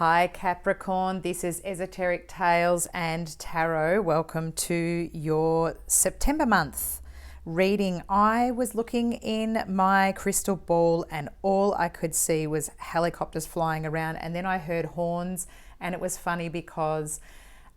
Hi Capricorn, this is Esoteric Tales and Tarot. Welcome to your September month reading. I was looking in my crystal ball and all I could see was helicopters flying around, and then I heard horns, and it was funny because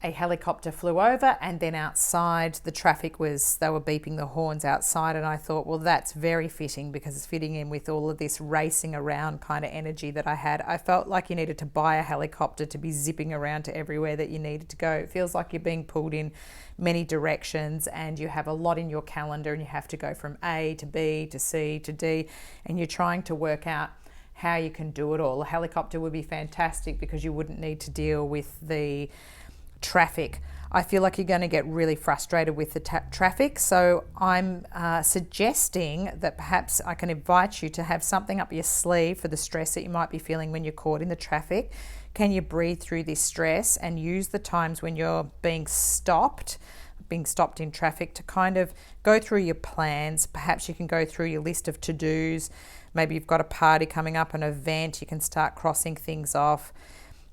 a helicopter flew over and then outside the traffic they were beeping the horns outside, and I thought, well, that's very fitting because it's fitting in with all of this racing around kind of energy that I had. I felt like you needed to buy a helicopter to be zipping around to everywhere that you needed to go. It feels like you're being pulled in many directions and you have a lot in your calendar and you have to go from A to B to C to D, and you're trying to work out how you can do it all. A helicopter would be fantastic because you wouldn't need to deal with the traffic. I feel like you're going to get really frustrated with the traffic, so I'm suggesting that perhaps I can invite you to have something up your sleeve for the stress that you might be feeling when you're caught in the traffic. Can you breathe through this stress and use the times when you're being stopped in traffic to kind of go through your plans? Perhaps you can go through your list of to-dos. Maybe you've got a party coming up, an event, you can start crossing things off.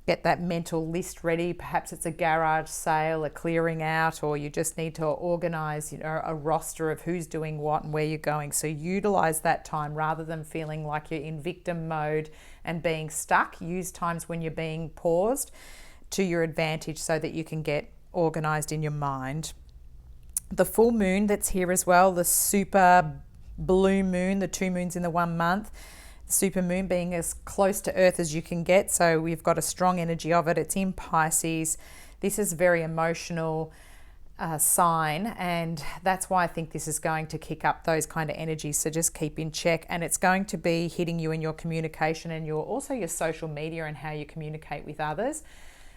Get that mental list ready. Perhaps it's a garage sale, a clearing out, or you just need to organize, a roster of who's doing what and where you're going. So utilize that time rather than feeling like you're in victim mode and being stuck. Use times when you're being paused to your advantage so that you can get organized in your mind. The full moon that's here as well, the super blue moon, the 2 moons in the 1 month. Super moon being as close to Earth as you can get, so we've got a strong energy of it. It's in Pisces. This is a very emotional sign, and that's why I think this is going to kick up those kind of energies, so just keep in check. And it's going to be hitting you in your communication and your social media and how you communicate with others.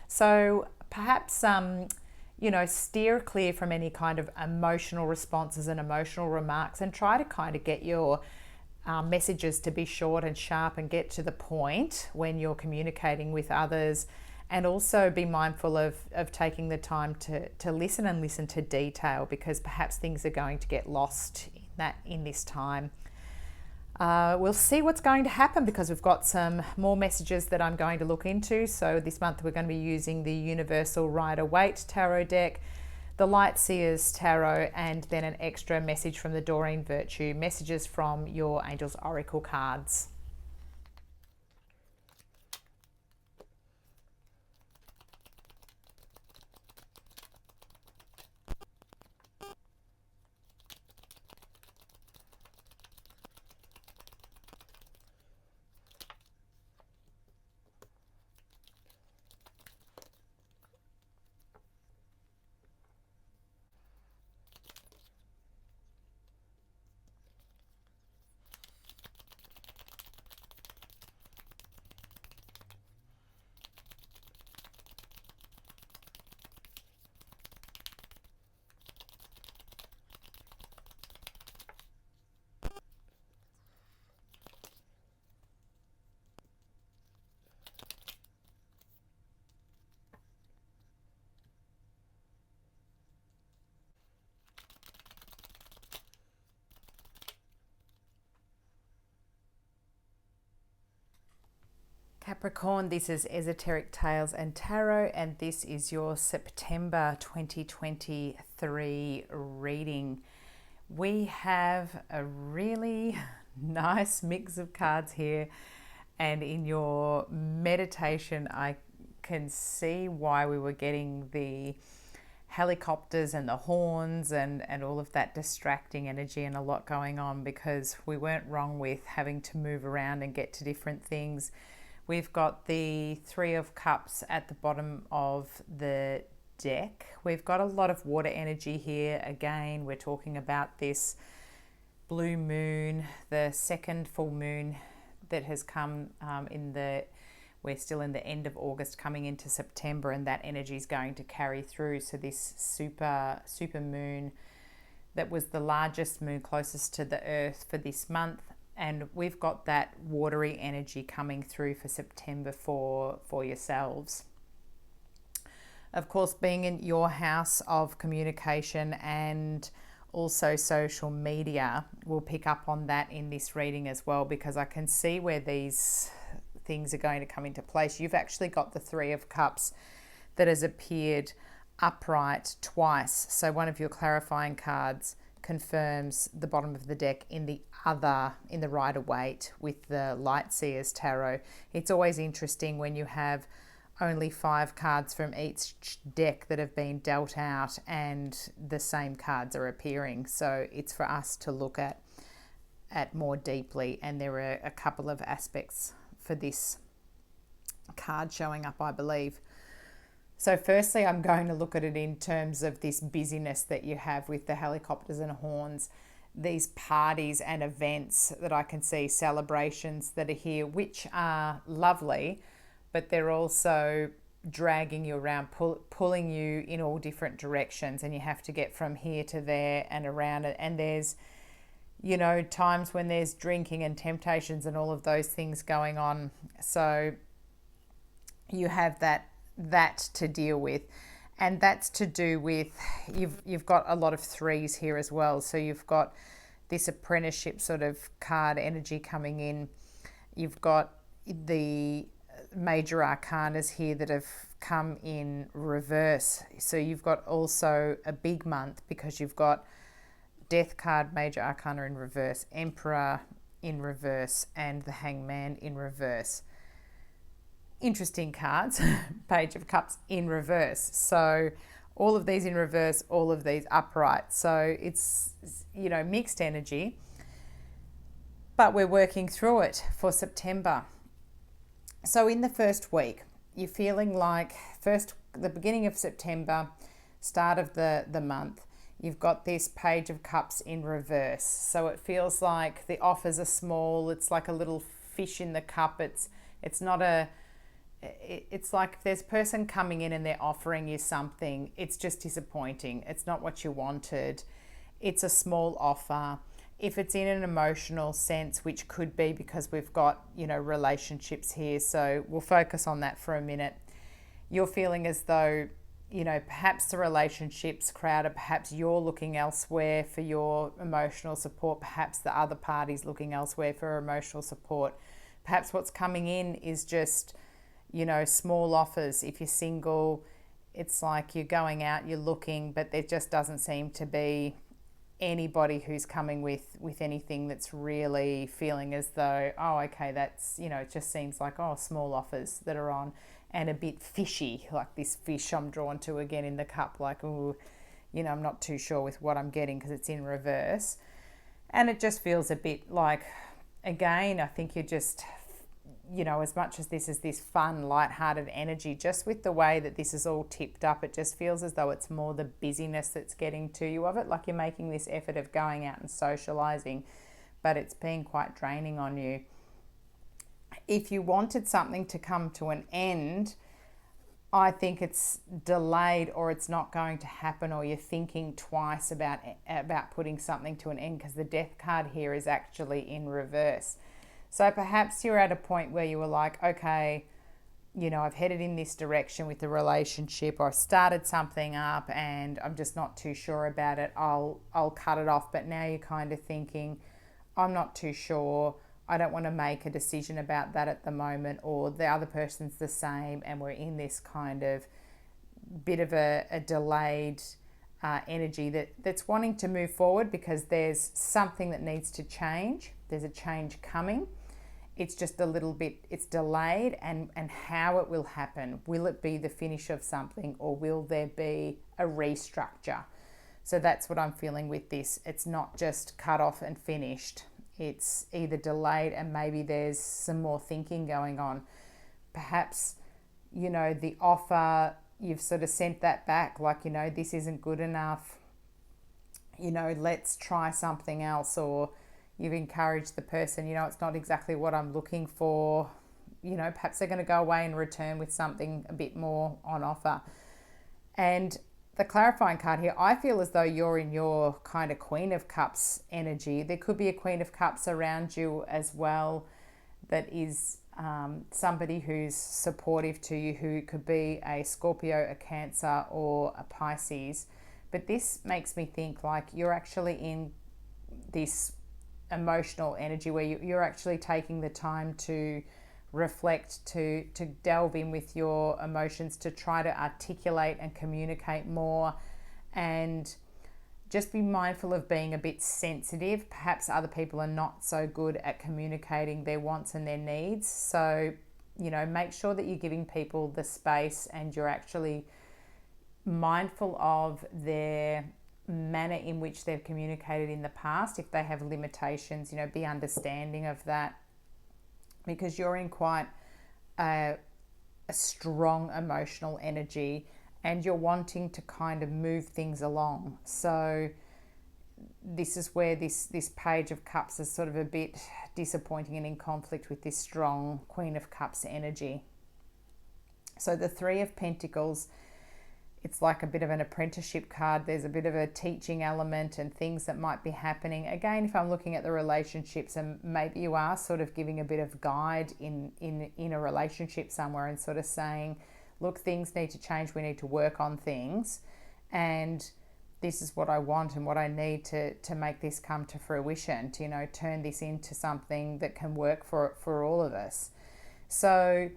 So perhaps steer clear from any kind of emotional responses and emotional remarks, and try to kind of get your messages to be short and sharp and get to the point when you're communicating with others. And also be mindful of taking the time to listen and listen to detail, because perhaps things are going to get lost in this time. We'll see what's going to happen because we've got some more messages that I'm going to look into. So this month we're going to be using the Universal Waite tarot deck, the Light Seers tarot, and then an extra message from the Doreen Virtue, messages from your Angels Oracle cards. Capricorn, this is Esoteric Tales and Tarot, and this is your September 2023 reading. We have a really nice mix of cards here, and in your meditation I can see why we were getting the helicopters and the horns and all of that distracting energy and a lot going on, because we weren't wrong with having to move around and get to different things. We've got the 3 of Cups at the bottom of the deck. We've got a lot of water energy here. Again, we're talking about this blue moon, the second full moon that has come we're still in the end of August coming into September, and that energy is going to carry through. So this super moon that was the largest moon closest to the Earth for this month. And we've got that watery energy coming through for September for yourselves. Of course, being in your house of communication and also social media, we'll pick up on that in this reading as well, because I can see where these things are going to come into place. You've actually got the Three of Cups that has appeared upright twice. So one of your clarifying cards confirms the bottom of the deck in the Rider-Waite with the Light Seers tarot. It's always interesting when you have only 5 cards from each deck that have been dealt out and the same cards are appearing. So it's for us to look at more deeply, and there are a couple of aspects for this card showing up, I believe. So firstly, I'm going to look at it in terms of this busyness that you have with the helicopters and horns, these parties and events that I can see, celebrations that are here, which are lovely, but they're also dragging you around, pulling you in all different directions, and you have to get from here to there and around it. And there's, you know, times when there's drinking and temptations and all of those things going on. So you have that to deal with, and that's to do with you've got a lot of threes here as well. So you've got this apprenticeship sort of card energy coming in. You've got the major arcanas here that have come in reverse. So you've got also a big month because you've got Death card, major arcana in reverse, Emperor in reverse, and the Hangman in reverse. Interesting cards. Page of Cups in reverse. So all of these in reverse, all of these upright. So it's, you know, mixed energy, but we're working through it for September. So in the first week, you're feeling like the beginning of September, start of the month, you've got this Page of Cups in reverse. So it feels like the offers are small. It's like a little fish in the cup. It's like if there's a person coming in and they're offering you something, it's just disappointing. It's not what you wanted. It's a small offer. If it's in an emotional sense, which could be because we've got, you know, relationships here. So we'll focus on that for a minute. You're feeling as though, you know, perhaps the relationship's crowded, perhaps you're looking elsewhere for your emotional support, perhaps the other party's looking elsewhere for emotional support. Perhaps what's coming in is just, you know, small offers. If you're single, it's like you're going out, you're looking, but there just doesn't seem to be anybody who's coming with anything that's really feeling as though, oh, okay, that's, you know, it just seems like, oh, small offers that are on and a bit fishy, like this fish I'm drawn to again in the cup, like, oh, you know, I'm not too sure with what I'm getting because it's in reverse. And it just feels a bit like, again, I think you're just, you know, as much as this is this fun, lighthearted energy, just with the way that this is all tipped up, it just feels as though it's more the busyness that's getting to you of it. Like you're making this effort of going out and socializing, but it's being quite draining on you. If you wanted something to come to an end, I think it's delayed or it's not going to happen, or you're thinking twice about putting something to an end because the Death card here is actually in reverse. So perhaps you're at a point where you were like, okay, you know, I've headed in this direction with the relationship, or I've started something up and I'm just not too sure about it. I'll cut it off. But now you're kind of thinking, I'm not too sure. I don't want to make a decision about that at the moment, or the other person's the same, and we're in this kind of bit of a delayed energy that's wanting to move forward because there's something that needs to change. There's a change coming. It's just a little bit, it's delayed, and how it will happen. Will it be the finish of something, or will there be a restructure? So that's what I'm feeling with this. It's not just cut off and finished. It's either delayed and maybe there's some more thinking going on. Perhaps, you know, the offer, you've sort of sent that back, like, you know, this isn't good enough. You know, let's try something else, or you've encouraged the person, you know, it's not exactly what I'm looking for. You know, perhaps they're going to go away and return with something a bit more on offer. And the clarifying card here, I feel as though you're in your kind of Queen of Cups energy. There could be a Queen of Cups around you as well that is somebody who's supportive to you, who could be a Scorpio, a Cancer, or a Pisces. But this makes me think like you're actually in this emotional energy where you're actually taking the time to reflect, to delve in with your emotions, to try to articulate and communicate more, and just be mindful of being a bit sensitive. Perhaps other people are not so good at communicating their wants and their needs. So, make sure that you're giving people the space and you're actually mindful of their manner in which they've communicated in the past. If they have limitations, be understanding of that, because you're in quite a strong emotional energy and you're wanting to kind of move things along. So this is where this Page of Cups is sort of a bit disappointing and in conflict with this strong Queen of Cups energy. So the Three of Pentacles, it's like a bit of an apprenticeship card. There's a bit of a teaching element and things that might be happening. Again, if I'm looking at the relationships, and maybe you are sort of giving a bit of guide in a relationship somewhere and sort of saying, look, things need to change. We need to work on things. And this is what I want and what I need to make this come to fruition, to, turn this into something that can work for all of us. So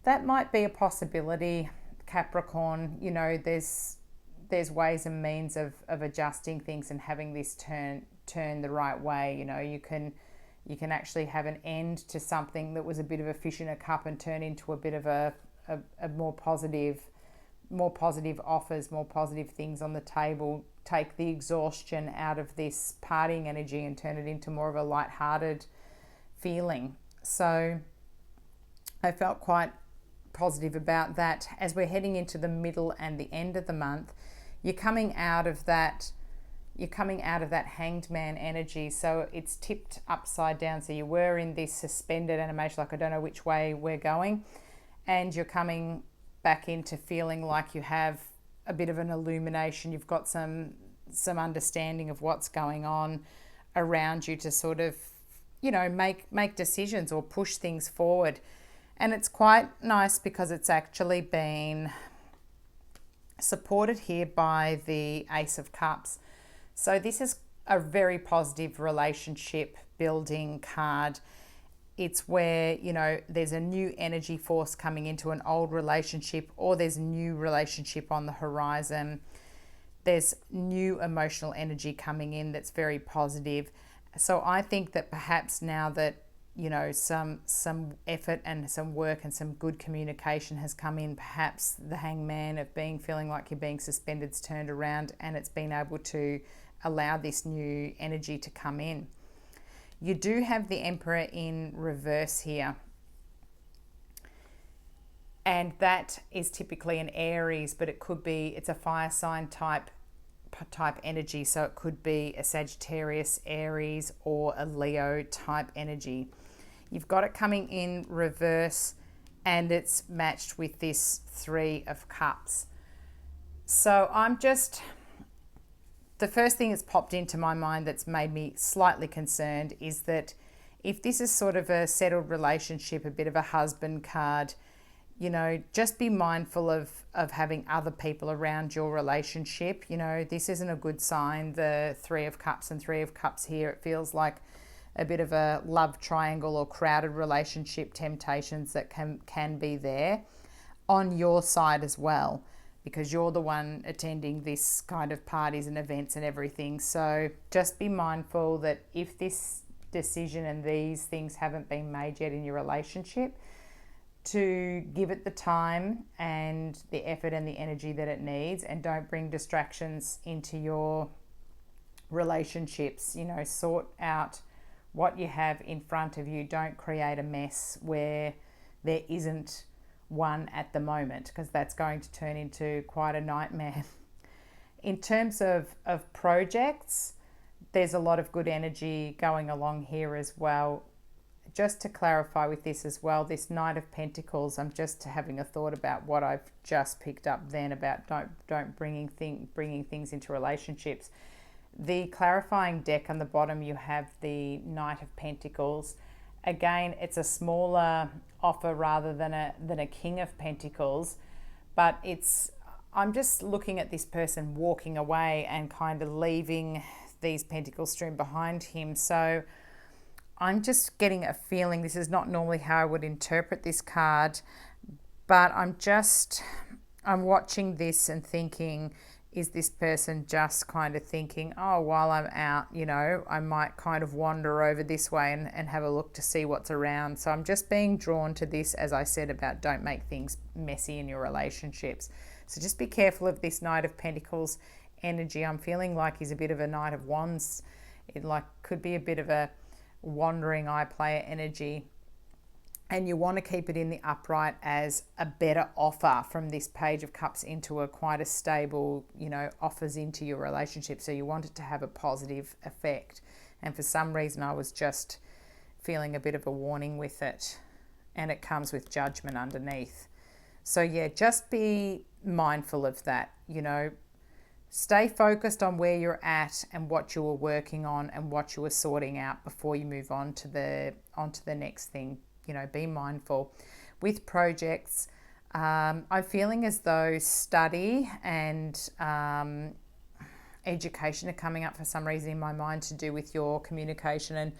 that might be a possibility, Capricorn. There's ways and means of adjusting things and having this turn the right way. You can actually have an end to something that was a bit of a fish in a cup and turn into a bit of a more positive offers, more positive things on the table. Take the exhaustion out of this partying energy and turn it into more of a lighthearted feeling. So I felt quite positive about that. As we're heading into the middle and the end of the month, you're coming out of that Hanged Man energy. So it's tipped upside down. So you were in this suspended animation, like I don't know which way we're going, and you're coming back into feeling like you have a bit of an illumination. You've got some understanding of what's going on around you to sort of, make decisions or push things forward. And it's quite nice because it's actually been supported here by the Ace of Cups. So this is a very positive relationship building card. It's where, there's a new energy force coming into an old relationship, or there's a new relationship on the horizon. There's new emotional energy coming in that's very positive. So I think that perhaps now that, some effort and some work and some good communication has come in, perhaps the Hangman of feeling like you're being suspended's turned around, and it's been able to allow this new energy to come in. You do have the Emperor in reverse here, and that is typically an Aries, but it's a fire sign type energy. So it could be a Sagittarius, Aries, or a Leo type energy. You've got it coming in reverse, and it's matched with this Three of Cups. So the first thing that's popped into my mind that's made me slightly concerned is that if this is sort of a settled relationship, a bit of a husband card, just be mindful of having other people around your relationship. This isn't a good sign. The Three of Cups and Three of Cups here, it feels like a bit of a love triangle or crowded relationship temptations that can be there on your side as well, because you're the one attending this kind of parties and events and everything. So just be mindful that if this decision and these things haven't been made yet in your relationship, to give it the time and the effort and the energy that it needs, and don't bring distractions into your relationships. Sort out what you have in front of you. Don't create a mess where there isn't one at the moment, because that's going to turn into quite a nightmare. In terms of projects, there's a lot of good energy going along here as well. Just to clarify with this as well, this Knight of Pentacles, I'm just having a thought about what I've just picked up then about don't bringing things into relationships. The clarifying deck on the bottom, you have the Knight of Pentacles. Again, it's a smaller offer rather than a King of Pentacles, but I'm just looking at this person walking away and kind of leaving these pentacles strewn behind him. So I'm just getting a feeling, this is not normally how I would interpret this card, but I'm watching this and thinking, is this person just kind of thinking, oh, while I'm out, I might kind of wander over this way and have a look to see what's around. So I'm just being drawn to this, as I said, about don't make things messy in your relationships. So just be careful of this Knight of Pentacles energy. I'm feeling like he's a bit of a Knight of Wands. It could be a bit of a wandering eye player energy. And you want to keep it in the upright as a better offer from this Page of Cups into a quite a stable, offers into your relationship. So you want it to have a positive effect. And for some reason, I was just feeling a bit of a warning with it. And it comes with Judgment underneath. So yeah, just be mindful of that, Stay focused on where you're at and what you were working on and what you were sorting out before you move on to the next thing. Be mindful. With projects, I'm feeling as though study and education are coming up for some reason in my mind, to do with your communication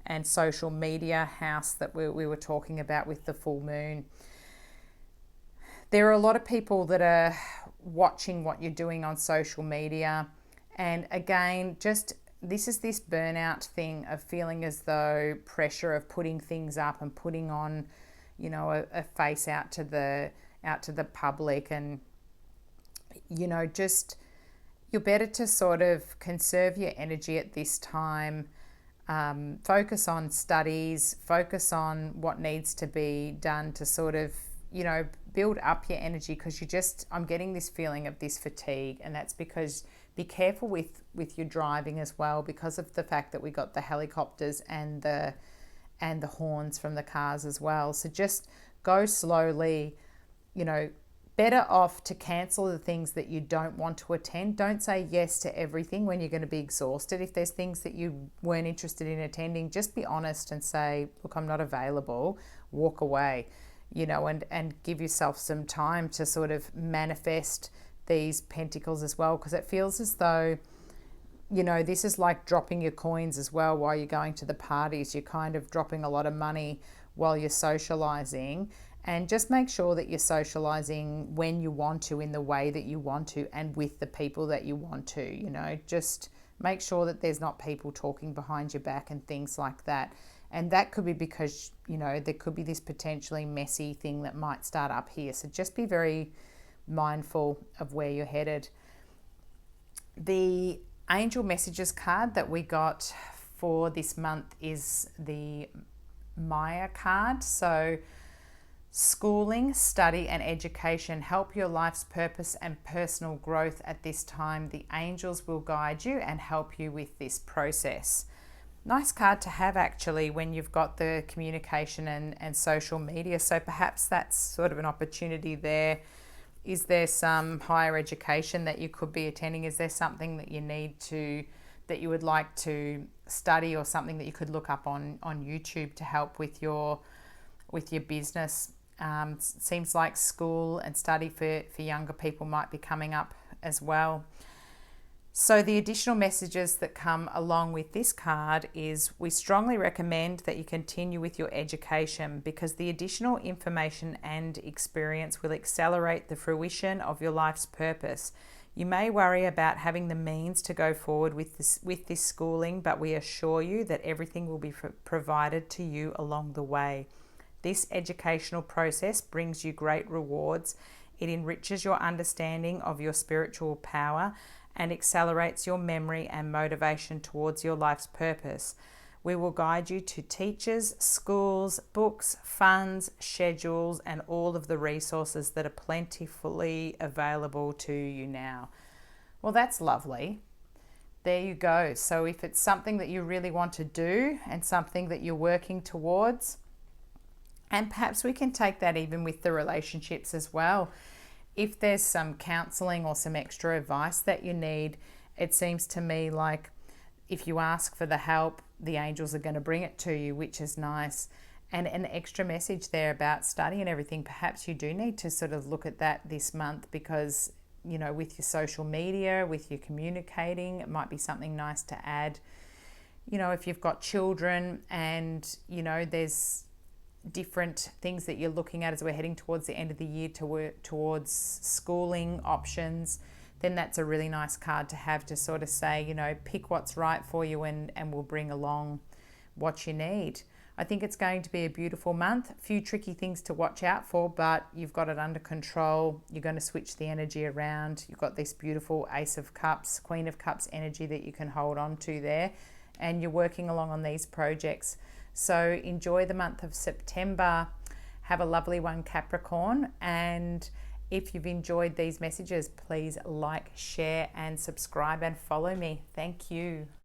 and social media house that we were talking about with the full moon. There are a lot of people that are watching what you're doing on social media, and again, this is this burnout thing of feeling as though pressure of putting things up and putting on, a face out to the public, and just you're better to sort of conserve your energy at this time. Focus on studies, focus on what needs to be done to sort of, build up your energy, because I'm getting this feeling of this fatigue, and that's because be careful with your driving as well, because of the fact that we got the helicopters and the horns from the cars as well. So just go slowly, better off to cancel the things that you don't want to attend. Don't say yes to everything when you're going to be exhausted. If there's things that you weren't interested in attending, just be honest and say, look, I'm not available, walk away, and give yourself some time to sort of manifest these pentacles as well, because it feels as though, this is like dropping your coins as well while you're going to the parties. You're kind of dropping a lot of money while you're socializing, and just make sure that you're socializing when you want to, in the way that you want to, and with the people that you want to, just make sure that there's not people talking behind your back and things like that. And that could be because, there could be this potentially messy thing that might start up here. So just be very mindful of where you're headed. The angel messages card that we got for this month is the Maya card. So schooling, study and education help your life's purpose and personal growth at this time. The angels will guide you and help you with this process. Nice card to have, actually, when you've got the communication and social media. So perhaps that's sort of an opportunity there. Is there some higher education that you could be attending? Is there something that that you would like to study, or something that you could look up on YouTube to help with your business? Seems like school and study for younger people might be coming up as well. So the additional messages that come along with this card is, we strongly recommend that you continue with your education, because the additional information and experience will accelerate the fruition of your life's purpose. You may worry about having the means to go forward with this schooling, but we assure you that everything will be provided to you along the way. This educational process brings you great rewards. It enriches your understanding of your spiritual power and accelerates your memory and motivation towards your life's purpose. We will guide you to teachers, schools, books, funds, schedules, and all of the resources that are plentifully available to you now. Well, that's lovely. There you go. So if it's something that you really want to do and something that you're working towards, and perhaps we can take that even with the relationships as well. If there's some counseling or some extra advice that you need, it seems to me like if you ask for the help, the angels are going to bring it to you, which is nice. And an extra message there about study and everything, perhaps you do need to sort of look at that this month, because, with your social media, with your communicating, it might be something nice to add you know, if you've got children and, you know, there's different things that you're looking at as we're heading towards the end of the year to work towards schooling options, then that's a really nice card to have to sort of say, you know, pick what's right for you and we'll bring along what you need. I think it's going to be a beautiful month. A few tricky things to watch out for, but you've got it under control. You're going to switch the energy around. You've got this beautiful Ace of Cups, Queen of Cups energy that you can hold on to there, and you're working along on these projects. So enjoy the month of September. Have a lovely one, Capricorn. And if you've enjoyed these messages, please like, share, and subscribe and follow me. Thank you.